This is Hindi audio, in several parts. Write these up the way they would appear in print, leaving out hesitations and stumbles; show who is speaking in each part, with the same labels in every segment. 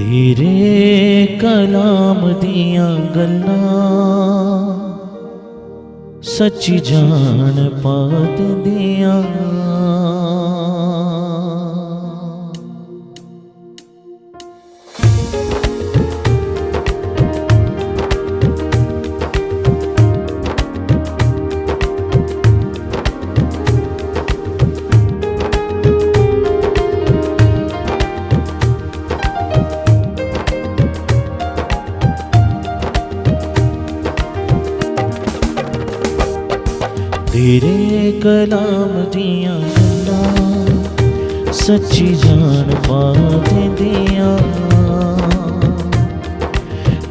Speaker 1: तेरे कलाम दियां गल्लां सच्ची जान पा दिंदियां। तेरे कलाम दियां गल्लां सच्ची जान पा दिंदियां।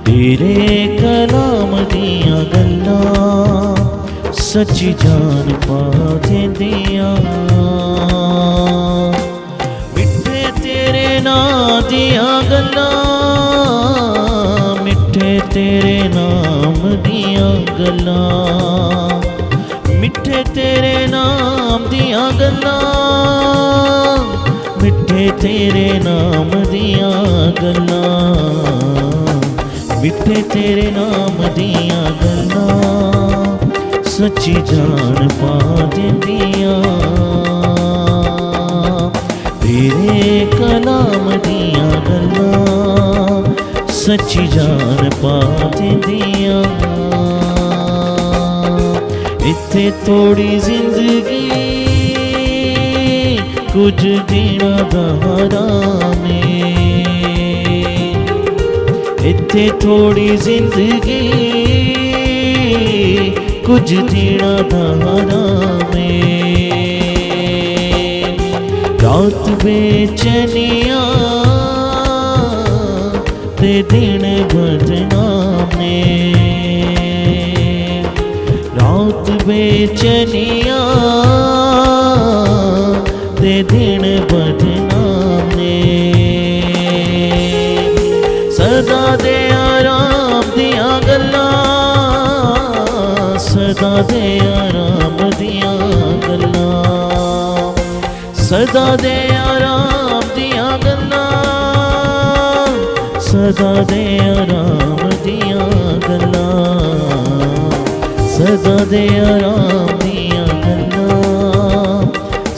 Speaker 1: तेरे कलाम दियां गल्लां सच्ची जान पा दिंदियां। मिठे तेरे नाम दियां गल्लां, मिठे तेरे नाम दियां गल्लां, मिठे तेरे नाम दियां गल्लां, मिठे तेरे नाम दियां गल्लां, मिठे तेरे नाम दियां गल्लां सच्ची जान पा दिंदियां। तेरे कलाम दियां गल्लां सच्ची जान पा दिंदियां। इत्थे थोड़ी जिंदगी कुछ दिना दा हराम है। इत्थे थोड़ी जिंदगी कुछ दिना दा हराम है। रात बेचैनियां ते दिन बदनाम ने। रात बेचैनियां ते दिन बदनाम ने। सदा दे आराम दियां गल्लां, सदा दे आराम दियां गल्लां, सदा दे आराम दियां गल्लां, सदा दे आराम दियां गल्लां, सदा दे आराम दियां गल्लां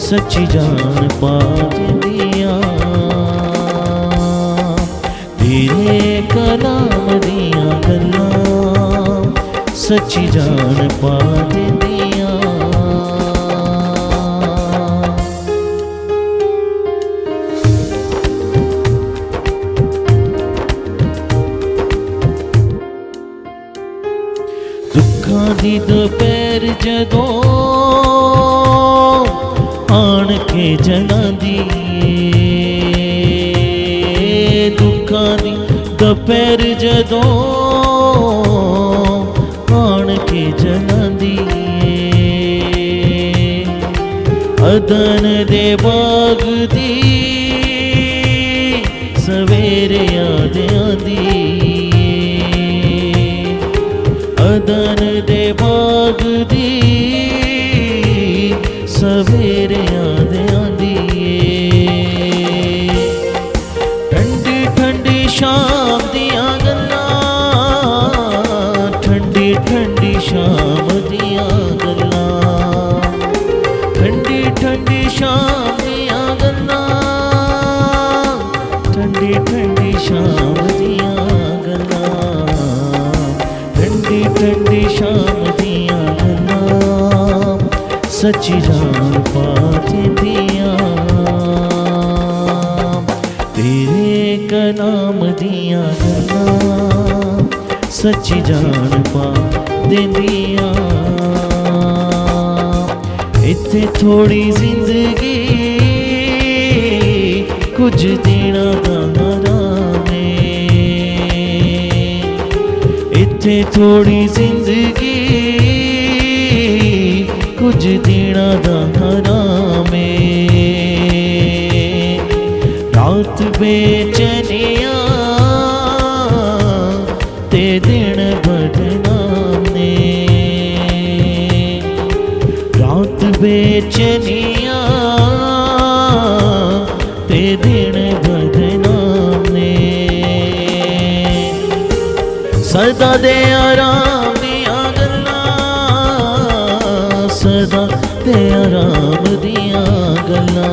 Speaker 1: सच्ची जान पा दिंदियां। तेरे कलाम दियां गल्लां सच्ची जान पा दिंदियां। दुखां दी दोपहर जदों आण के जलांदी, दुखां दी दोपहर जदों आण के जलांदी। अदन दे बाग दी सवेरे याद आंदी। अदन दे बाग दी सवेरे याद आंदी। ठंडी ठंडी शाम दियां गल्लां, ठंडी ठंडी शाम दियां गल्लां, ठंडी ठंडी शाम दियां गल्लां, ठंडी ठंडी शाम दियां गल्लां, ठंडी ठंडी शाम दियां गल्लां सच्ची जान पा दिंदियां। तेरे कलाम दियां गल्लां सच्ची जान पा दिंदियां। इत्थे थोड़ी जिंदगी कुछ दिना दा हराम है। इत्थे थोड़ी जिंदगी कुछ दिना दा हराम है। रात बेचैनियां ते दिन बदनाम ने। रात बेचैनियां ते दिन बदनाम ने। सदा दे आराम दियां गल्लां, सदा दे आराम दियां गल्लां,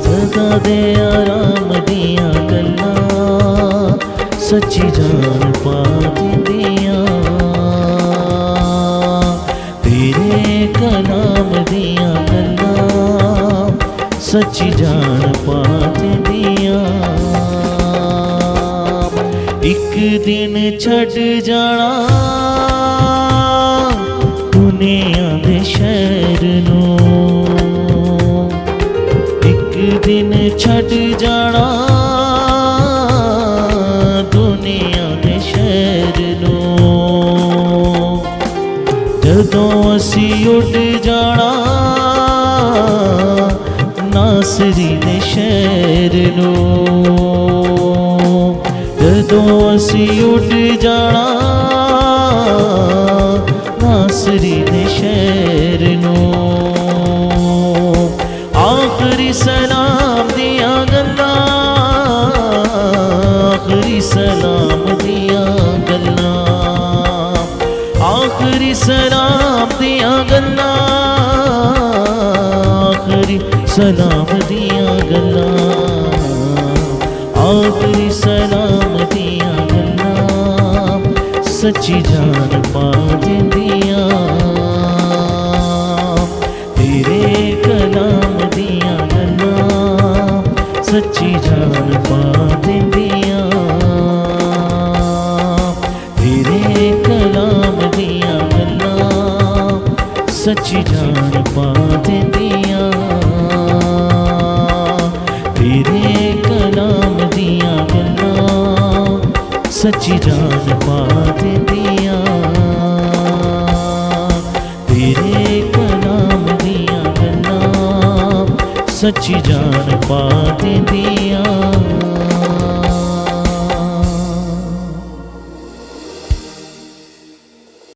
Speaker 1: सदा दे आराम दियां गल्लां, सच्ची जान पा दिंदियां। तेरे कलाम दियां गल्लां, सच्ची जान पा दिंदियां। एक दिन छड़ जाना दुनिया दे शहर नूं, एक दिन छड़ जाना दुनिया दे शहर नूं। जदों असी उड़ जाना नासरी दे शहर नूं, जदों असी उड़ जाना नासरी दे शहर नूं। आखरी सलाम दियां गल्लां, आखरी सलाम दियां गल्लां, आखरी सलाम दियां गल्लां, आखरी सलाम दियां गल्लां, आखरी सलाम दियां गल्लां, सच्ची जान पा दिंदियां। तेरे कलाम दियां गल्लां, सच्ची जान पा दिंदियां। तेरे कलाम दियां गल्लां, सच्ची जान पा दिंदियां। तेरे कलाम दियां गल्लां, सच्ची जान पा दिंदियां। तेरे कलाम दियां गल्लां, सच्ची जान पा दिंदियां।